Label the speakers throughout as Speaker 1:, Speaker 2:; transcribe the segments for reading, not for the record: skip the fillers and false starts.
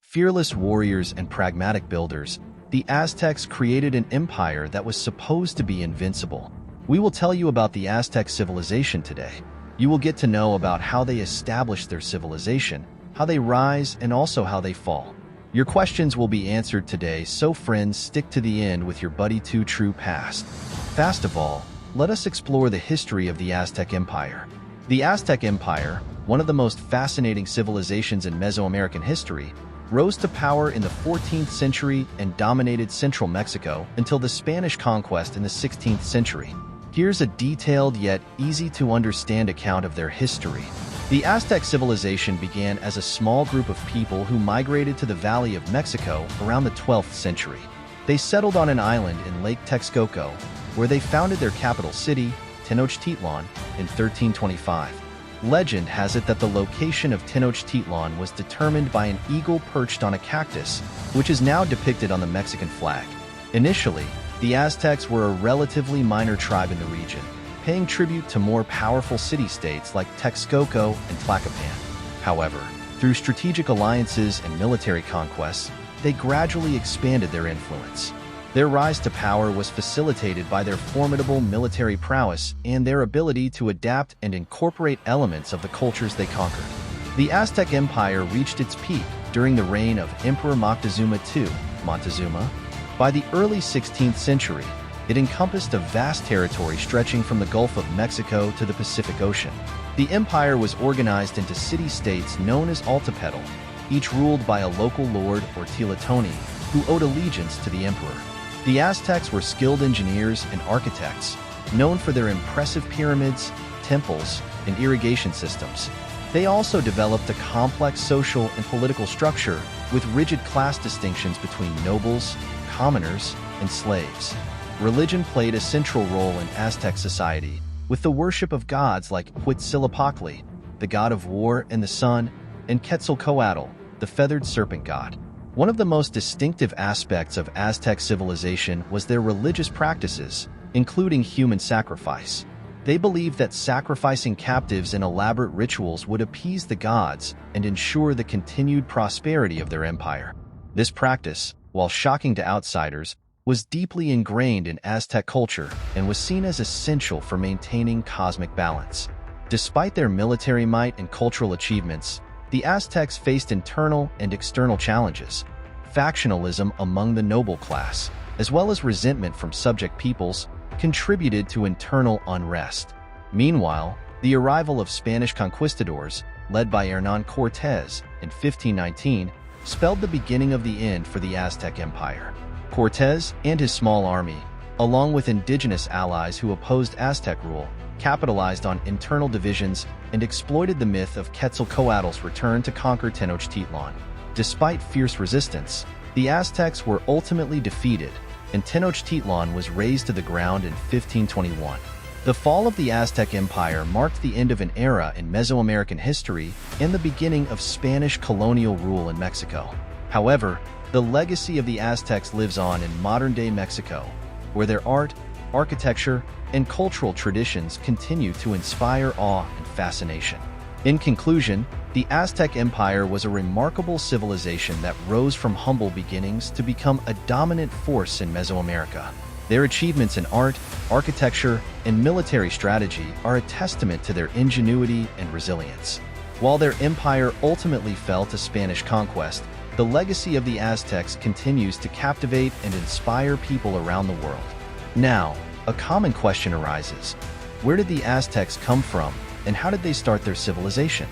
Speaker 1: Fearless warriors and pragmatic builders, the Aztecs created an empire that was supposed to be invincible. We will tell you about the Aztec civilization today. You will get to know about how they established their civilization, how they rise, and also how they fall. Your questions will be answered today, so friends, stick to the end with your buddy Two True Past. Fast of all, let us explore the history of the Aztec Empire. The Aztec Empire, one of the most fascinating civilizations in Mesoamerican history, rose to power in the 14th century and dominated central Mexico until the Spanish conquest in the 16th century. Here's a detailed yet easy-to-understand account of their history. The Aztec civilization began as a small group of people who migrated to the Valley of Mexico around the 12th century. They settled on an island in Lake Texcoco, where they founded their capital city, Tenochtitlan, in 1325. Legend has it that the location of Tenochtitlan was determined by an eagle perched on a cactus, which is now depicted on the Mexican flag. Initially, the Aztecs were a relatively minor tribe in the region, paying tribute to more powerful city-states like Texcoco and Tlacopan. However, through strategic alliances and military conquests, they gradually expanded their influence. Their rise to power was facilitated by their formidable military prowess and their ability to adapt and incorporate elements of the cultures they conquered. The Aztec Empire reached its peak during the reign of Emperor Moctezuma II, Montezuma. By the early 16th century, it encompassed a vast territory stretching from the Gulf of Mexico to the Pacific Ocean. The empire was organized into city-states known as altepetl, each ruled by a local lord or tilatoni who owed allegiance to the emperor. The Aztecs were skilled engineers and architects, known for their impressive pyramids, temples, and irrigation systems. They also developed a complex social and political structure with rigid class distinctions between nobles, commoners, and slaves. Religion played a central role in Aztec society, with the worship of gods like Huitzilopochtli, the god of war and the sun, and Quetzalcoatl, the feathered serpent god. One of the most distinctive aspects of Aztec civilization was their religious practices, including human sacrifice. They believed that sacrificing captives in elaborate rituals would appease the gods and ensure the continued prosperity of their empire. This practice, while shocking to outsiders, was deeply ingrained in Aztec culture and was seen as essential for maintaining cosmic balance. Despite their military might and cultural achievements, the Aztecs faced internal and external challenges. Factionalism among the noble class, as well as resentment from subject peoples, contributed to internal unrest. Meanwhile, the arrival of Spanish conquistadors, led by Hernán Cortés in 1519, spelled the beginning of the end for the Aztec Empire. Cortés and his small army, along with indigenous allies who opposed Aztec rule, capitalized on internal divisions and exploited the myth of Quetzalcoatl's return to conquer Tenochtitlan. Despite fierce resistance, the Aztecs were ultimately defeated, and Tenochtitlan was razed to the ground in 1521. The fall of the Aztec Empire marked the end of an era in Mesoamerican history and the beginning of Spanish colonial rule in Mexico. However, the legacy of the Aztecs lives on in modern-day Mexico, where their art, architecture, and cultural traditions continue to inspire awe and fascination. In conclusion, the Aztec Empire was a remarkable civilization that rose from humble beginnings to become a dominant force in Mesoamerica. Their achievements in art, architecture, and military strategy are a testament to their ingenuity and resilience. While their empire ultimately fell to Spanish conquest, the legacy of the Aztecs continues to captivate and inspire people around the world. Now, a common question arises. Where did the Aztecs come from, and how did they start their civilization?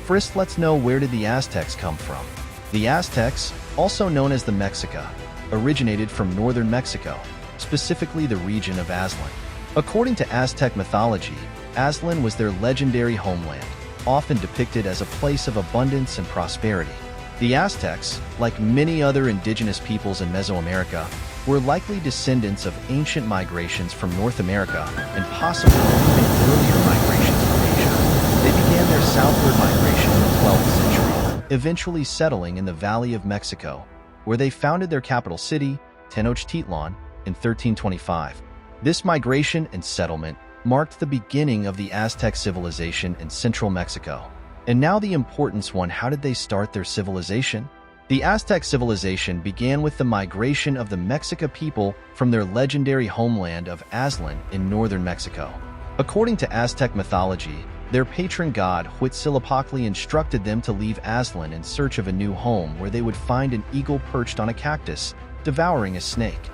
Speaker 1: First, let's know, where did the Aztecs come from? The Aztecs, also known as the Mexica, originated from northern Mexico, specifically the region of Aztlan. According to Aztec mythology, Aztlan was their legendary homeland, often depicted as a place of abundance and prosperity. The Aztecs, like many other indigenous peoples in Mesoamerica, were likely descendants of ancient migrations from North America and possibly even earlier migrations from Asia. They began their southward migration in the 12th century, eventually settling in the Valley of Mexico, where they founded their capital city, Tenochtitlan, in 1325. This migration and settlement marked the beginning of the Aztec civilization in central Mexico. And now the important one: how did they start their civilization? The Aztec civilization began with the migration of the Mexica people from their legendary homeland of Aztlan in northern Mexico. According to Aztec mythology, their patron god Huitzilopochtli instructed them to leave Aztlan in search of a new home where they would find an eagle perched on a cactus, devouring a snake,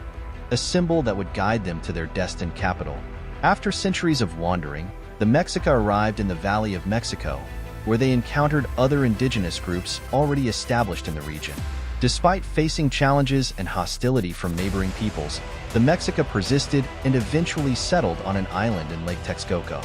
Speaker 1: a symbol that would guide them to their destined capital. After centuries of wandering, the Mexica arrived in the Valley of Mexico, where they encountered other indigenous groups already established in the region. Despite facing challenges and hostility from neighboring peoples, the Mexica persisted and eventually settled on an island in Lake Texcoco.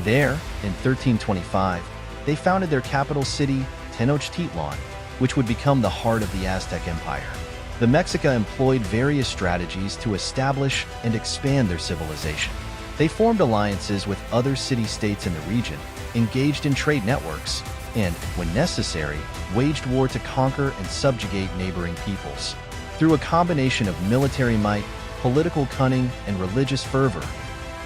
Speaker 1: There, in 1325, they founded their capital city, Tenochtitlan, which would become the heart of the Aztec Empire. The Mexica employed various strategies to establish and expand their civilization. They formed alliances with other city-states in the region, engaged in trade networks, and, when necessary, waged war to conquer and subjugate neighboring peoples. Through a combination of military might, political cunning, and religious fervor,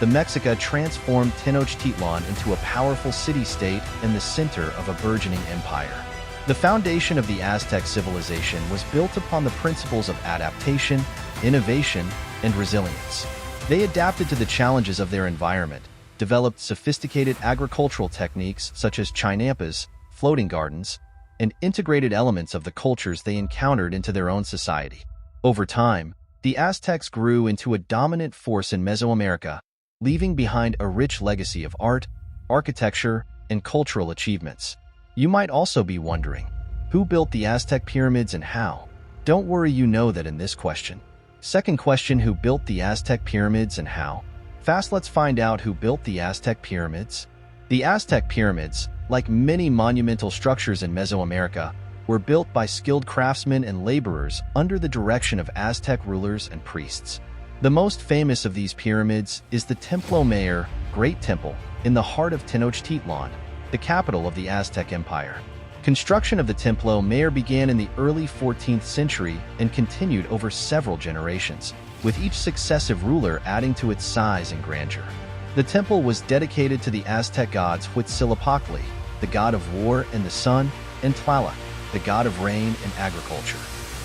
Speaker 1: the Mexica transformed Tenochtitlan into a powerful city-state in the center of a burgeoning empire. The foundation of the Aztec civilization was built upon the principles of adaptation, innovation, and resilience. They adapted to the challenges of their environment, developed sophisticated agricultural techniques such as chinampas, floating gardens, and integrated elements of the cultures they encountered into their own society. Over time, the Aztecs grew into a dominant force in Mesoamerica, leaving behind a rich legacy of art, architecture, and cultural achievements. You might also be wondering, who built the Aztec pyramids and how? Don't worry, you know that in this question. Second question, who built the Aztec pyramids and how? Fast, let's find out who built the Aztec pyramids. The Aztec pyramids, like many monumental structures in Mesoamerica, were built by skilled craftsmen and laborers under the direction of Aztec rulers and priests. The most famous of these pyramids is the Templo Mayor, Great Temple, in the heart of Tenochtitlan, the capital of the Aztec Empire. Construction of the Templo Mayor began in the early 14th century and continued over several generations, with each successive ruler adding to its size and grandeur. The temple was dedicated to the Aztec gods Huitzilopochtli, the god of war and the sun, and Tlaloc, the god of rain and agriculture.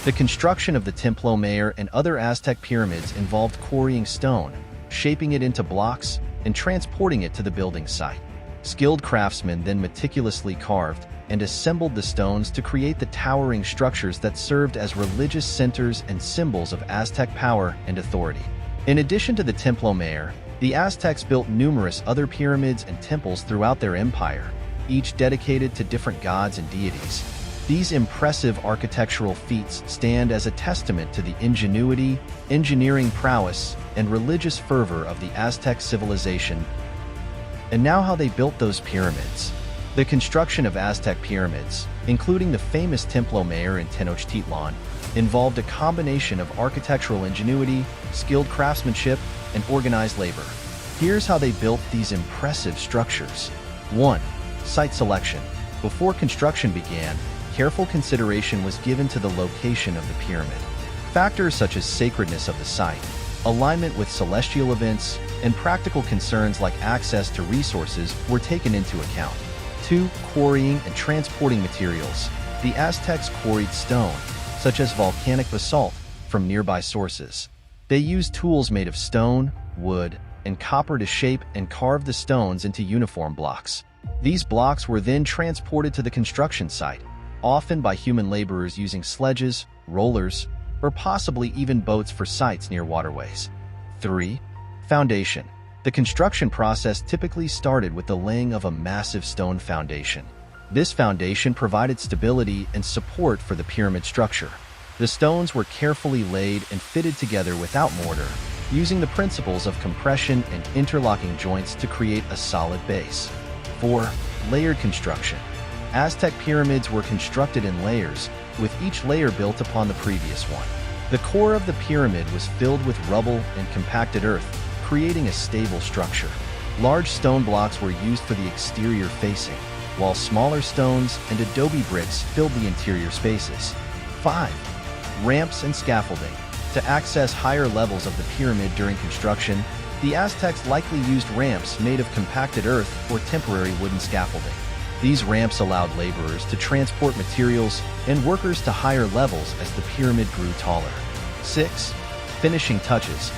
Speaker 1: The construction of the Templo Mayor and other Aztec pyramids involved quarrying stone, shaping it into blocks, and transporting it to the building site. Skilled craftsmen then meticulously carved and assembled the stones to create the towering structures that served as religious centers and symbols of Aztec power and authority. In addition to the Templo Mayor, the Aztecs built numerous other pyramids and temples throughout their empire, each dedicated to different gods and deities. These impressive architectural feats stand as a testament to the ingenuity, engineering prowess, and religious fervor of the Aztec civilization. And now, how they built those pyramids. The construction of Aztec pyramids, including the famous Templo Mayor in Tenochtitlan, involved a combination of architectural ingenuity, skilled craftsmanship, and organized labor. Here's how they built these impressive structures. 1. Site selection. Before construction began, careful consideration was given to the location of the pyramid. Factors such as sacredness of the site, alignment with celestial events, and practical concerns like access to resources were taken into account. 2. Quarrying and transporting materials. The Aztecs quarried stone, such as volcanic basalt, from nearby sources. They used tools made of stone, wood, and copper to shape and carve the stones into uniform blocks. These blocks were then transported to the construction site, often by human laborers using sledges, rollers, or possibly even boats for sites near waterways. 3. Foundation. The construction process typically started with the laying of a massive stone foundation. This foundation provided stability and support for the pyramid structure. The stones were carefully laid and fitted together without mortar, using the principles of compression and interlocking joints to create a solid base. 4. Layered construction. Aztec pyramids were constructed in layers, with each layer built upon the previous one. The core of the pyramid was filled with rubble and compacted earth, creating a stable structure. Large stone blocks were used for the exterior facing, while smaller stones and adobe bricks filled the interior spaces. 5. Ramps and scaffolding. To access higher levels of the pyramid during construction, the Aztecs likely used ramps made of compacted earth or temporary wooden scaffolding. These ramps allowed laborers to transport materials and workers to higher levels as the pyramid grew taller. 6. Finishing touches.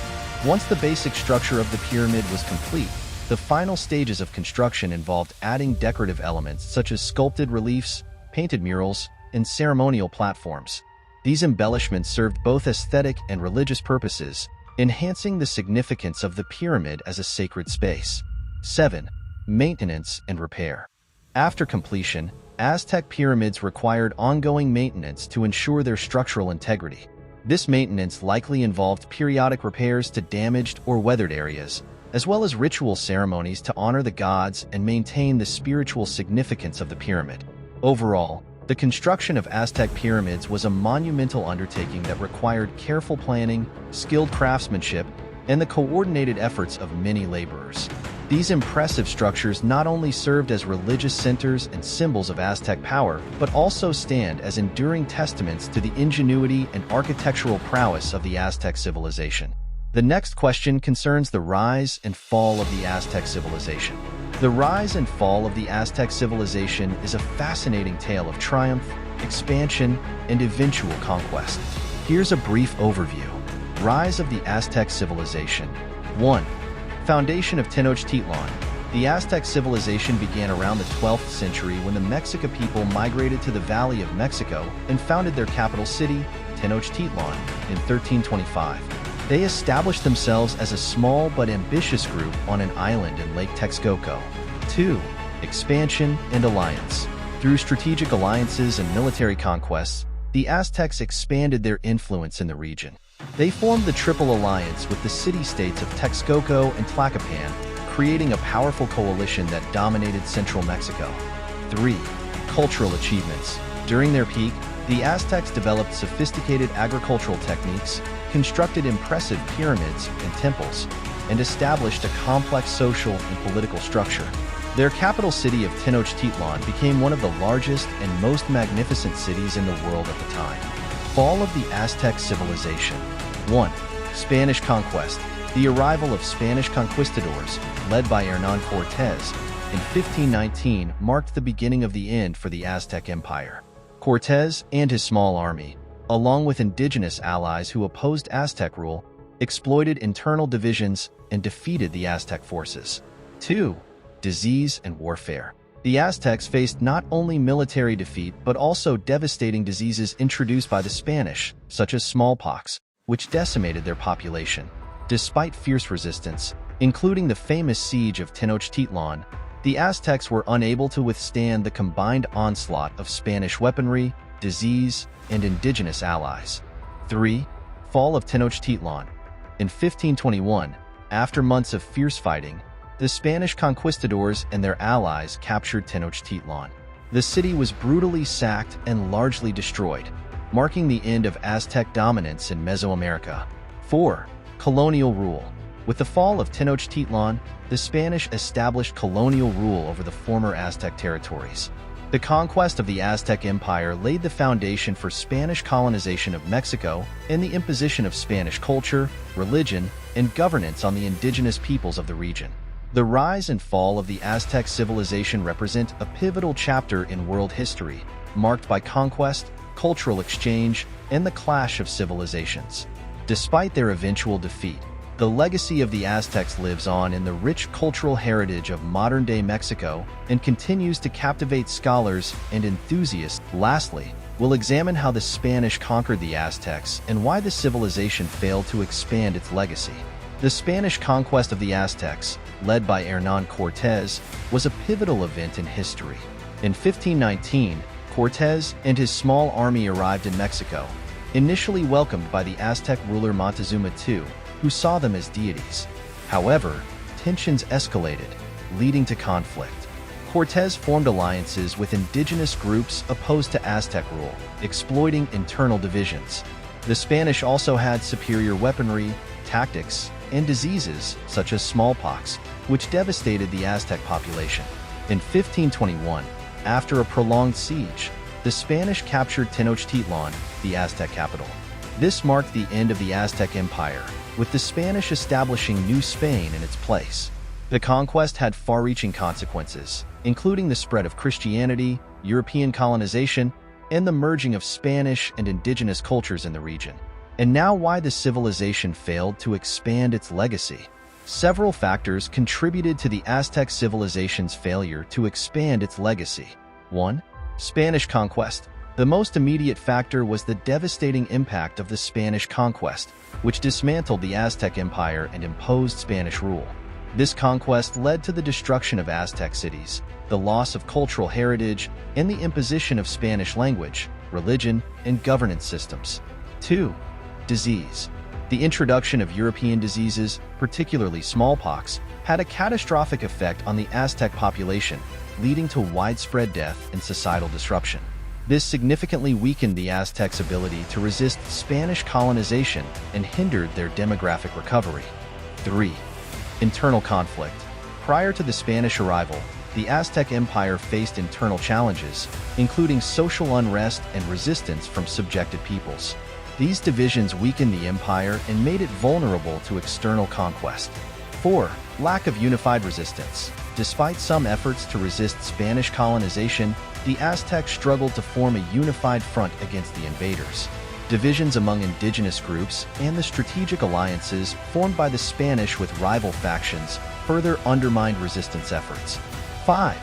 Speaker 1: Once the basic structure of the pyramid was complete, the final stages of construction involved adding decorative elements such as sculpted reliefs, painted murals, and ceremonial platforms. These embellishments served both aesthetic and religious purposes, enhancing the significance of the pyramid as a sacred space. 7. Maintenance and repair. After completion, Aztec pyramids required ongoing maintenance to ensure their structural integrity. This maintenance likely involved periodic repairs to damaged or weathered areas, as well as ritual ceremonies to honor the gods and maintain the spiritual significance of the pyramid. Overall, the construction of Aztec pyramids was a monumental undertaking that required careful planning, skilled craftsmanship, and the coordinated efforts of many laborers. These impressive structures not only served as religious centers and symbols of Aztec power, but also stand as enduring testaments to the ingenuity and architectural prowess of the Aztec civilization. The next question concerns the rise and fall of the Aztec civilization. The rise and fall of the Aztec civilization is a fascinating tale of triumph, expansion, and eventual conquest. Here's a brief overview. Rise of the Aztec civilization. 1. Foundation of Tenochtitlan. The Aztec civilization began around the 12th century when the Mexica people migrated to the Valley of Mexico and founded their capital city, Tenochtitlan, in 1325. They established themselves as a small but ambitious group on an island in Lake Texcoco. 2. Expansion and alliance. Through strategic alliances and military conquests, the Aztecs expanded their influence in the region. They formed the Triple Alliance with the city-states of Texcoco and Tlacopan, creating a powerful coalition that dominated central Mexico. 3. Cultural achievements. During their peak, the Aztecs developed sophisticated agricultural techniques, constructed impressive pyramids and temples, and established a complex social and political structure. Their capital city of Tenochtitlan became one of the largest and most magnificent cities in the world at the time. Fall of the Aztec civilization. 1. Spanish conquest. The arrival of Spanish conquistadors, led by Hernán Cortés, in 1519 marked the beginning of the end for the Aztec Empire. Cortés and his small army, along with indigenous allies who opposed Aztec rule, exploited internal divisions and defeated the Aztec forces. 2. Disease and warfare. The Aztecs faced not only military defeat but also devastating diseases introduced by the Spanish, such as smallpox, which decimated their population. Despite fierce resistance, including the famous siege of Tenochtitlan, the Aztecs were unable to withstand the combined onslaught of Spanish weaponry, disease, and indigenous allies. 3. Fall of Tenochtitlan. In 1521, after months of fierce fighting, the Spanish conquistadors and their allies captured Tenochtitlan. The city was brutally sacked and largely destroyed, marking the end of Aztec dominance in Mesoamerica. 4. Colonial rule. With the fall of Tenochtitlan, the Spanish established colonial rule over the former Aztec territories. The conquest of the Aztec Empire laid the foundation for Spanish colonization of Mexico and the imposition of Spanish culture, religion, and governance on the indigenous peoples of the region. The rise and fall of the Aztec civilization represent a pivotal chapter in world history, marked by conquest, cultural exchange, and the clash of civilizations. Despite their eventual defeat, the legacy of the Aztecs lives on in the rich cultural heritage of modern-day Mexico and continues to captivate scholars and enthusiasts. Lastly, we'll examine how the Spanish conquered the Aztecs and why the civilization failed to expand its legacy. The Spanish conquest of the Aztecs, led by Hernán Cortés, was a pivotal event in history. In 1519, Cortés and his small army arrived in Mexico, initially welcomed by the Aztec ruler Montezuma II, who saw them as deities. However, tensions escalated, leading to conflict. Cortés formed alliances with indigenous groups opposed to Aztec rule, exploiting internal divisions. The Spanish also had superior weaponry, tactics, and diseases such as smallpox, which devastated the Aztec population. In 1521, after a prolonged siege, the Spanish captured Tenochtitlan, the Aztec capital. This marked the end of the Aztec Empire, with the Spanish establishing New Spain in its place. The conquest had far-reaching consequences, including the spread of Christianity, European colonization, and the merging of Spanish and indigenous cultures in the region. And now why the civilization failed to expand its legacy. Several factors contributed to the Aztec civilization's failure to expand its legacy. 1. Spanish conquest. The most immediate factor was the devastating impact of the Spanish conquest, which dismantled the Aztec Empire and imposed Spanish rule. This conquest led to the destruction of Aztec cities, the loss of cultural heritage, and the imposition of Spanish language, religion, and governance systems. 2. Disease. The introduction of European diseases, particularly smallpox, had a catastrophic effect on the Aztec population, leading to widespread death and societal disruption. This significantly weakened the Aztecs' ability to resist Spanish colonization and hindered their demographic recovery. 3. Internal conflict. Prior to the Spanish arrival, the Aztec Empire faced internal challenges, including social unrest and resistance from subjected peoples. These divisions weakened the empire and made it vulnerable to external conquest. 4. Lack of unified resistance. Despite some efforts to resist Spanish colonization, the Aztecs struggled to form a unified front against the invaders. Divisions among indigenous groups and the strategic alliances formed by the Spanish with rival factions further undermined resistance efforts. 5.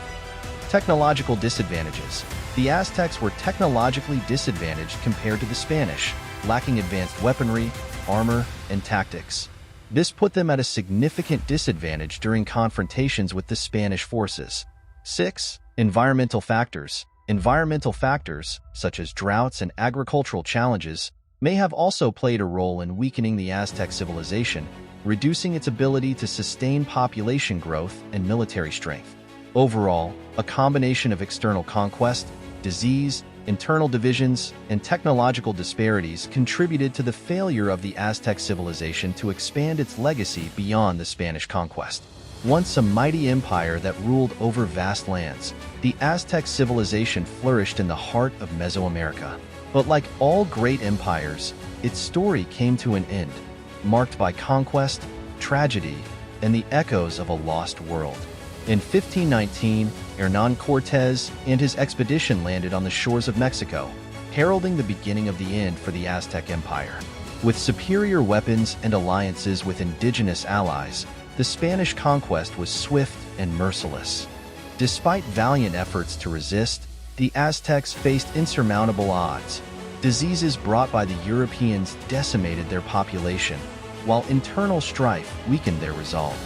Speaker 1: Technological disadvantages. The Aztecs were technologically disadvantaged compared to the Spanish, lacking advanced weaponry, armor, and tactics. This put them at a significant disadvantage during confrontations with the Spanish forces. 6. Environmental factors. Environmental factors, such as droughts and agricultural challenges, may have also played a role in weakening the Aztec civilization, reducing its ability to sustain population growth and military strength. Overall, a combination of external conquest, disease, internal divisions, and technological disparities contributed to the failure of the Aztec civilization to expand its legacy beyond the Spanish conquest. Once a mighty empire that ruled over vast lands, the Aztec civilization flourished in the heart of Mesoamerica. But like all great empires, its story came to an end, marked by conquest, tragedy, and the echoes of a lost world. In 1519, Hernán Cortés and his expedition landed on the shores of Mexico, heralding the beginning of the end for the Aztec Empire. With superior weapons and alliances with indigenous allies, the Spanish conquest was swift and merciless. Despite valiant efforts to resist, the Aztecs faced insurmountable odds. Diseases brought by the Europeans decimated their population, while internal strife weakened their resolve.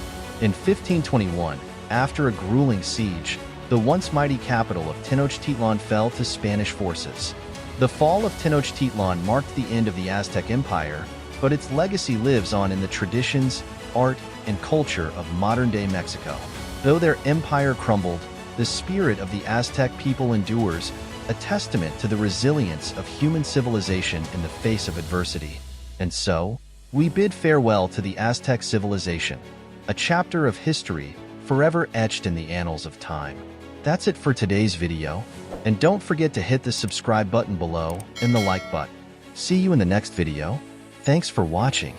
Speaker 1: In 1521, after a grueling siege, the once mighty capital of Tenochtitlan fell to Spanish forces. The fall of Tenochtitlan marked the end of the Aztec Empire, but its legacy lives on in the traditions, art, and culture of modern-day Mexico. Though their empire crumbled, the spirit of the Aztec people endures, a testament to the resilience of human civilization in the face of adversity. And so, we bid farewell to the Aztec civilization, a chapter of history forever etched in the annals of time. That's it for today's video, and don't forget to hit the subscribe button below and the like button. See you in the next video. Thanks for watching.